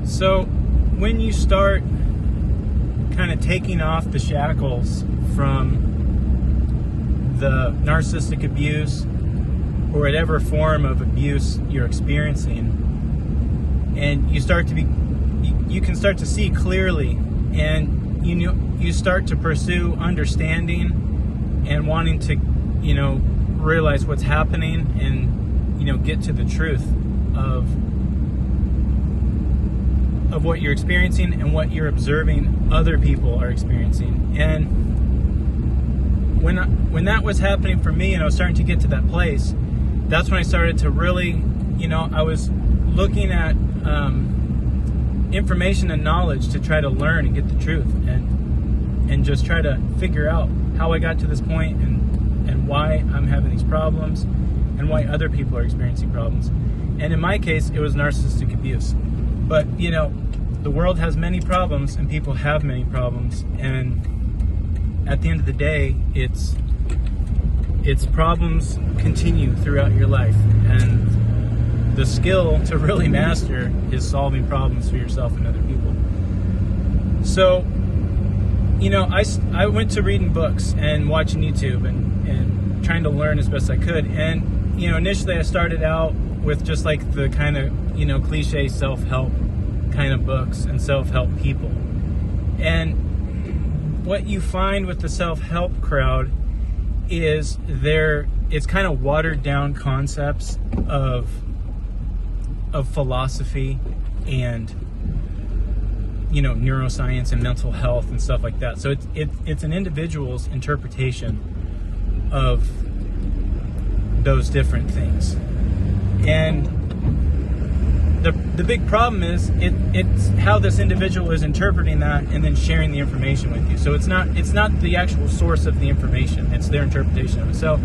So when you start kind of taking off the shackles from the narcissistic abuse or whatever form of abuse you're experiencing, and you can start to see clearly, and you start to pursue understanding and wanting to realize what's happening and get to the truth of what you're experiencing and what you're observing other people are experiencing. And when that was happening for me and I was starting to get to that place, that's when I started to really, I was looking at information and knowledge to try to learn and get the truth and just try to figure out how I got to this point and why I'm having these problems and why other people are experiencing problems. And in my case, it was narcissistic abuse. But, the world has many problems and people have many problems. And at the end of the day, its problems continue throughout your life. And the skill to really master is solving problems for yourself and other people. So, I went to reading books and watching YouTube and trying to learn as best I could. And, initially I started out with just like the kind of, cliche self-help kind of books and self-help people. And what you find with the self-help crowd is it's kind of watered down concepts of philosophy and neuroscience and mental health and stuff like that. So it's an individual's interpretation of those different things. And the big problem is it's how this individual is interpreting that and then sharing the information with you. So it's not the actual source of the information, it's their interpretation of it. So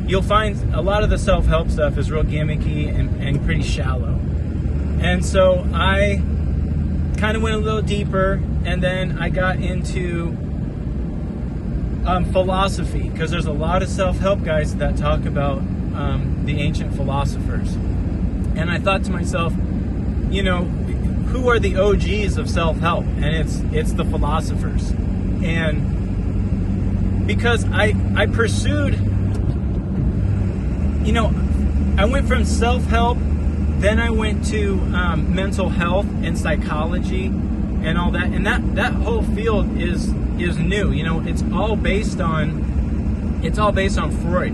you'll find a lot of the self-help stuff is real gimmicky and pretty shallow. And so I kind of went a little deeper, and then I got into philosophy, because there's a lot of self-help guys that talk about the ancient philosophers. And I thought to myself, who are the OGs of self-help? And it's the philosophers. And because I pursued, I went from self-help, then I went to mental health and psychology and all that. And that whole field is new. It's all based on Freud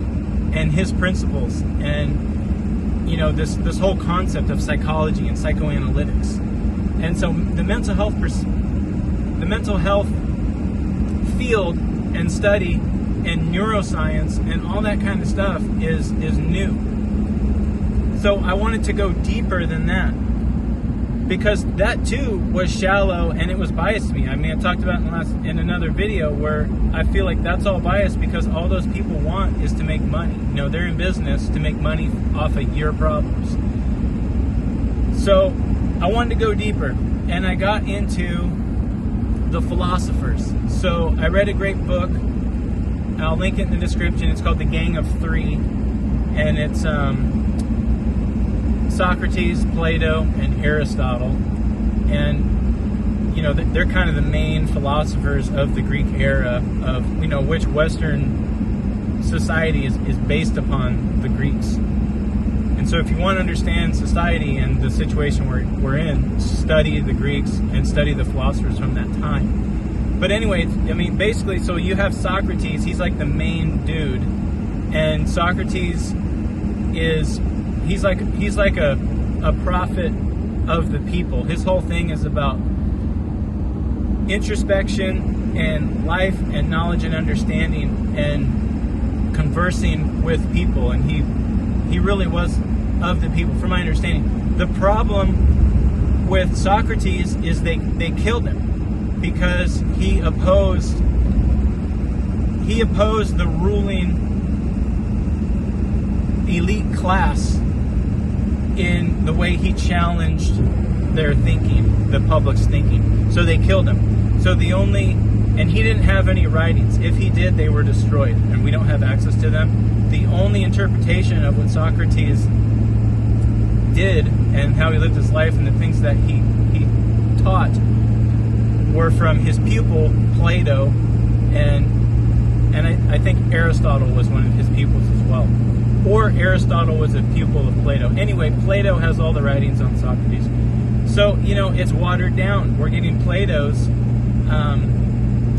and his principles, and this whole concept of psychology and psychoanalytics. And so the mental health field and study and neuroscience and all that kind of stuff is new. So I wanted to go deeper than that, because that too was shallow and it was biased to me. I mean, I talked about in another video where I feel like that's all biased because all those people want is to make money. They're in business to make money off of your problems. So I wanted to go deeper, and I got into the philosophers. So I read a great book. I'll link it in the description. It's called The Gang of Three, and it's Socrates, Plato, and Aristotle. And they're kind of the main philosophers of the Greek era, of which Western society is based upon the Greeks. And so if you want to understand society and the situation we're in, study the Greeks and study the philosophers from that time. But anyway, basically, so you have Socrates. He's like the main dude, and Socrates he's like a prophet of the people. His whole thing is about introspection and life and knowledge and understanding and conversing with people. And he really was of the people, from my understanding. The problem with Socrates is they killed him because he opposed the ruling elite class in the way he challenged their thinking, the public's thinking. So they killed him. So and he didn't have any writings. If he did, they were destroyed, and we don't have access to them. The only interpretation of what Socrates did and how he lived his life and the things that he taught were from his pupil Plato, and I think Aristotle was one of his pupils as well, or Aristotle was a pupil of Plato. Anyway, Plato has all the writings on Socrates, so it's watered down. We're getting Plato's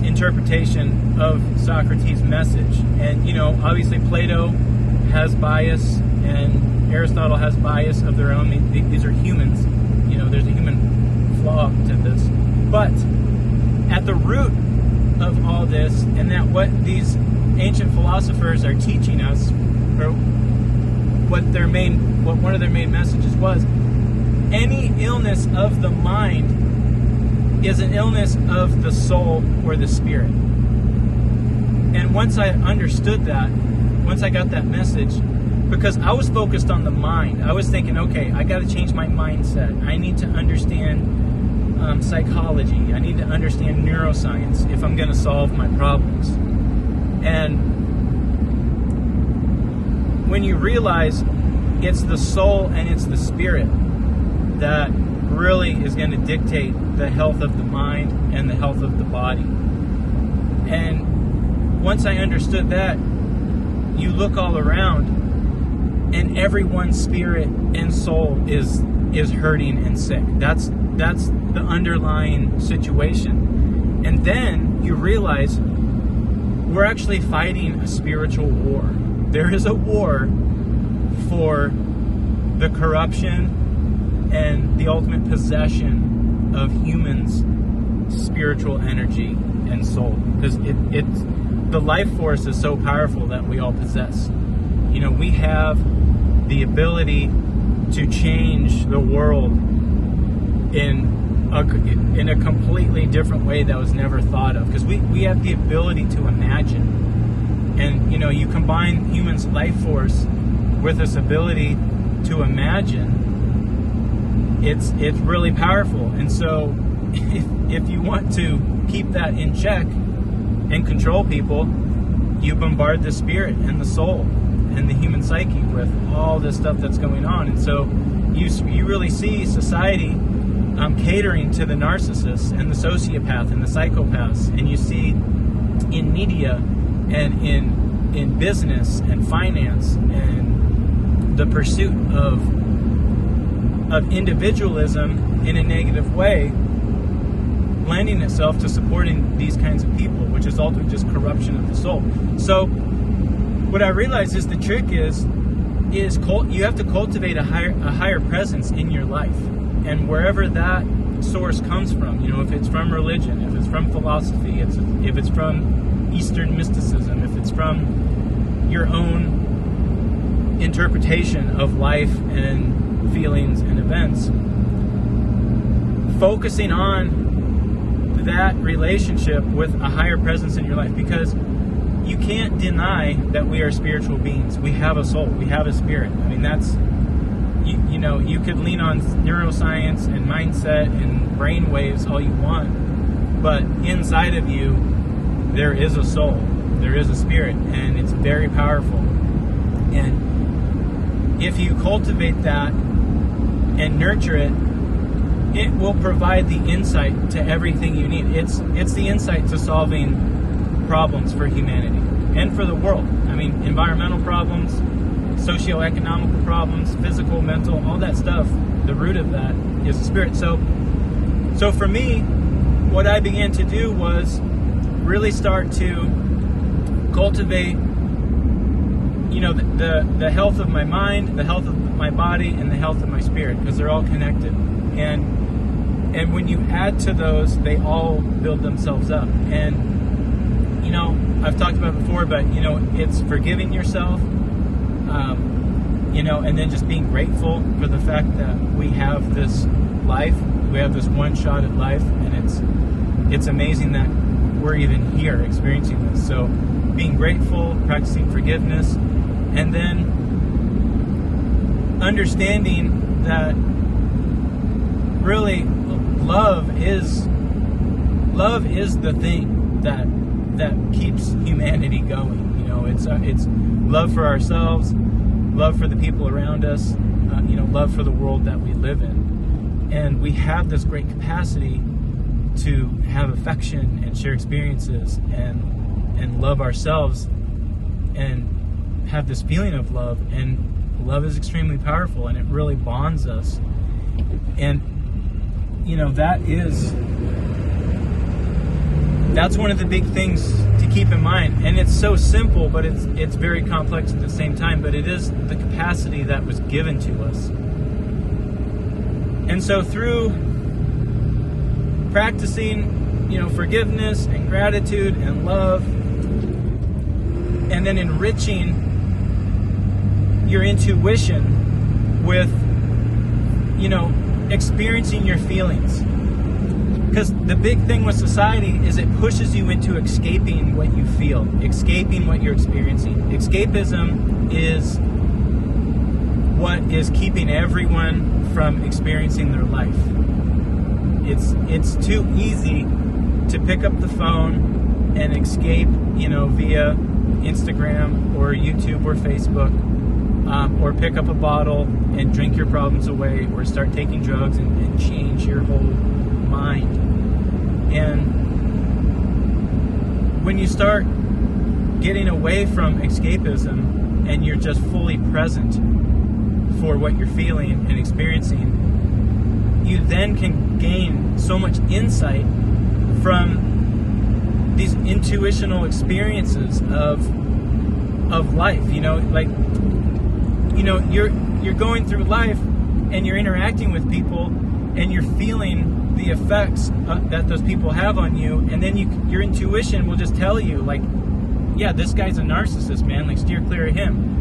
interpretation of Socrates' message, and obviously Plato has bias and Aristotle has bias of their own. These are humans. There's a human flaw to this. But at the root of all this, and that what these ancient philosophers are teaching us, or what one of their main messages was, any illness of the mind is an illness of the soul or the spirit. And once I understood that, once I got that message, because I was focused on the mind, I was thinking, okay, I got to change my mindset. I need to understand psychology. I need to understand neuroscience if I'm going to solve my problems. And when you realize it's the soul and it's the spirit that really is going to dictate the health of the mind and the health of the body. And once I understood that, you look all around, and everyone's spirit and soul is hurting and sick. That's the underlying situation. And then you realize we're actually fighting a spiritual war. There is a war for the corruption and the ultimate possession of humans' spiritual energy and soul. Because the life force is so powerful that we all possess. We have the ability to change the world in a completely different way that was never thought of. Because we have the ability to imagine. And, you combine humans' life force with this ability to imagine, it's really powerful. And so if you want to keep that in check and control people, you bombard the spirit and the soul and the human psyche with all this stuff that's going on. And so you really see society catering to the narcissist and the sociopath and the psychopaths. And you see in media and in business and finance and the pursuit of individualism in a negative way lending itself to supporting these kinds of people, which is ultimately just corruption of the soul. So what I realized is the trick is you have to cultivate a higher presence in your life, and wherever that source comes from, if it's from religion, if it's from philosophy, if it's from Eastern mysticism, if it's from your own interpretation of life and feelings and events, focusing on that relationship with a higher presence in your life, because you can't deny that we are spiritual beings. We have a soul. We have a spirit. I mean, that's, you could lean on neuroscience and mindset and brain waves all you want, but inside of you, there is a soul. There is a spirit, and it's very powerful. And if you cultivate that and nurture it, it will provide the insight to everything you need. It's the insight to solving problems for humanity and for the world. I mean, environmental problems, socioeconomical problems, physical, mental, all that stuff. The root of that is the spirit. So for me, what I began to do was really start to cultivate, the health of my mind, the health of my body, and the health of my spirit, because they're all connected. And when you add to those, they all build themselves up. And I've talked about it before, but it's forgiving yourself, and then just being grateful for the fact that we have this life, we have this one shot at life, and it's amazing that we're even here experiencing this. So being grateful, practicing forgiveness, and then understanding that really love is the thing that keeps humanity going. It's love for ourselves, love for the people around us, love for the world that we live in. And we have this great capacity to have affection and share experiences and love ourselves and have this feeling of love. And love is extremely powerful, and it really bonds us. And that's one of the big things to keep in mind. And it's so simple, but it's very complex at the same time. But it is the capacity that was given to us. And so through practicing, forgiveness and gratitude and love, and then enriching your intuition with, experiencing your feelings. Because the big thing with society is it pushes you into escaping what you feel, escaping what you're experiencing. Escapism is what is keeping everyone from experiencing their life. It's too easy to pick up the phone and escape, via Instagram or YouTube or Facebook, or pick up a bottle and drink your problems away, or start taking drugs and change your whole mind. And when you start getting away from escapism and you're just fully present for what you're feeling and experiencing, you then can gain so much insight from these intuitional experiences of life. You're going through life and you're interacting with people and you're feeling the effects that those people have on you, and then your intuition will just tell you, like, yeah, this guy's a narcissist, man, like, steer clear of him.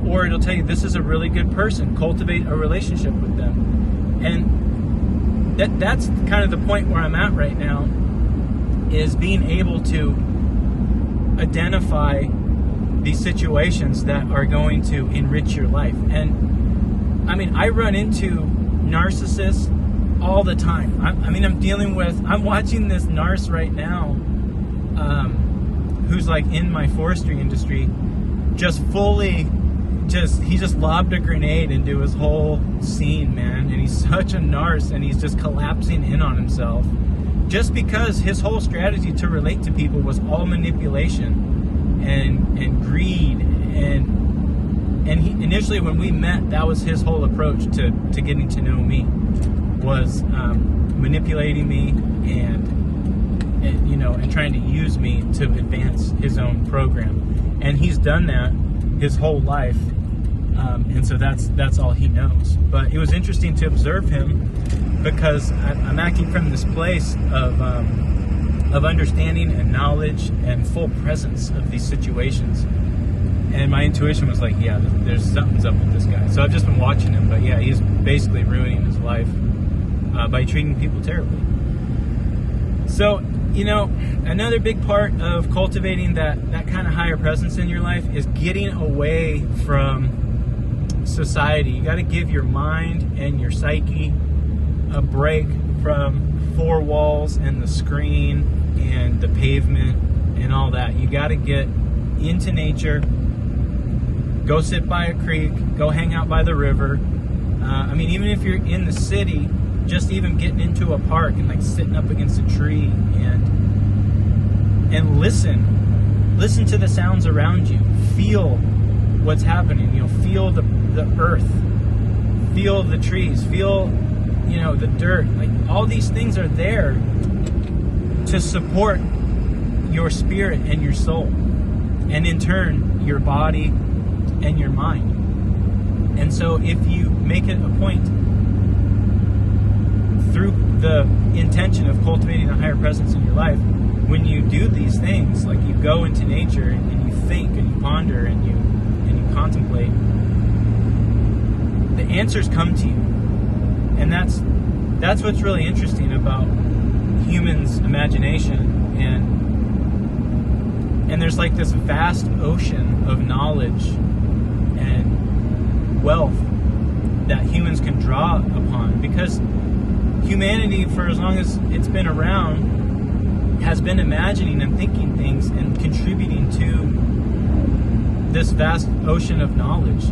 Or it'll tell you, this is a really good person, cultivate a relationship with them. And that's kind of the point where I'm at right now, is being able to identify these situations that are going to enrich your life. And I run into narcissists all the time. I'm watching this narc right now, who's like in my forestry industry, he just lobbed a grenade into his whole scene, man. And he's such a narc, and he's just collapsing in on himself, just because his whole strategy to relate to people was all manipulation and greed. And he initially, when we met, that was his whole approach to getting to know me, was manipulating me and trying to use me to advance his own program. And he's done that his whole life, and so that's all he knows. But it was interesting to observe him, because I'm acting from this place of understanding and knowledge and full presence of these situations. And my intuition was like, yeah, there's something's up with this guy. So I've just been watching him. But yeah, he's basically ruining his life by treating people terribly. So, another big part of cultivating that kind of higher presence in your life is getting away from society. You got to give your mind and your psyche a break from four walls and the screen and the pavement and all that. You got to get into nature. Go sit by a creek, go hang out by the river. Even if you're in the city, just even getting into a park and like sitting up against a tree and listen to the sounds around you. Feel what's happening. Feel the earth, feel the trees, feel the dirt. Like, all these things are there to support your spirit and your soul, and in turn your body and your mind. And so if you make it a point, through the intention of cultivating a higher presence in your life, when you do these things, like you go into nature and you think and you ponder and you contemplate, the answers come to you. And that's what's really interesting about humans' imagination. And there's like this vast ocean of knowledge and wealth that humans can draw upon, because humanity, for as long as it's been around, has been imagining and thinking things and contributing to this vast ocean of knowledge.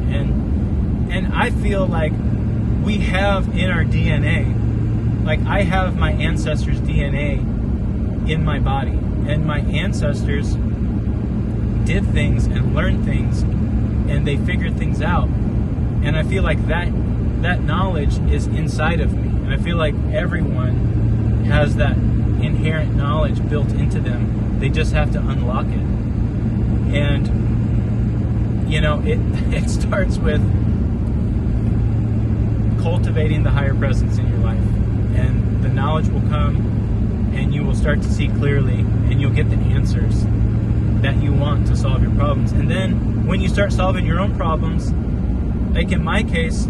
And I feel like we have in our DNA, like I have my ancestors' DNA in my body, and my ancestors did things and learned things, and they figured things out. And I feel like that knowledge is inside of me, and I feel like everyone has that inherent knowledge built into them. They just have to unlock it. And it starts with cultivating the higher presence in your life, and the knowledge will come, and you will start to see clearly, and you'll get the answers that you want to solve your problems. And then when you start solving your own problems, like in my case,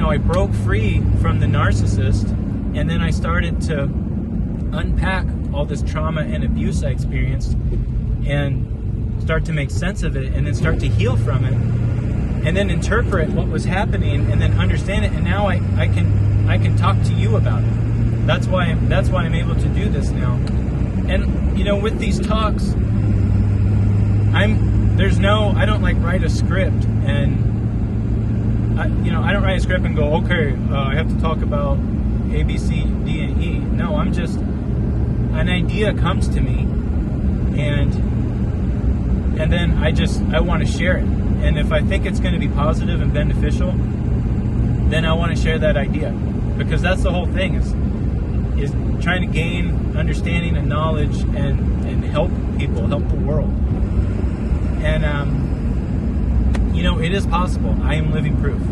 I broke free from the narcissist, and then I started to unpack all this trauma and abuse I experienced and start to make sense of it, and then start to heal from it, and then interpret what was happening, and then understand it. And now I can talk to you about it. That's why I'm able to do this now. And with these talks, I don't like write a script, and I don't write a script and go, okay, I have to talk about A, B, C, D, and E. No, I'm just, an idea comes to me, and then I want to share it. And if I think it's going to be positive and beneficial, then I want to share that idea, because that's the whole thing, is trying to gain understanding and knowledge and help people, help the world. And it is possible. I am living proof.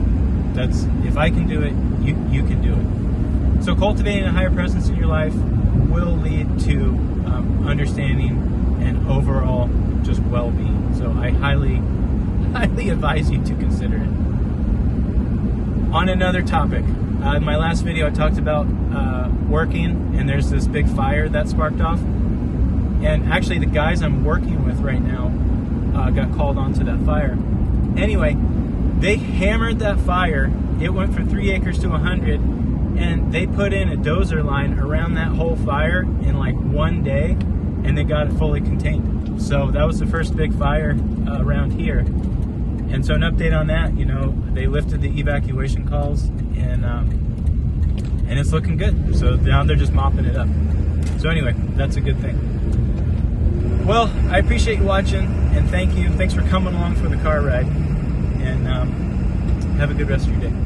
That's, if I can do it, you can do it. So cultivating a higher presence in your life will lead to understanding and overall just well-being. So I highly advise you to consider it. On another topic, in my last video I talked about working, and there's this big fire that sparked off. And actually the guys I'm working with right now got called onto that fire. Anyway, they hammered that fire. It went from 3 acres to 100, and they put in a dozer line around that whole fire in like one day, and they got it fully contained. So that was the first big fire around here. And so an update on that, they lifted the evacuation calls, and it's looking good. So now they're just mopping it up. So anyway, that's a good thing. Well, I appreciate you watching, and thank you. Thanks for coming along for the car ride, and have a good rest of your day.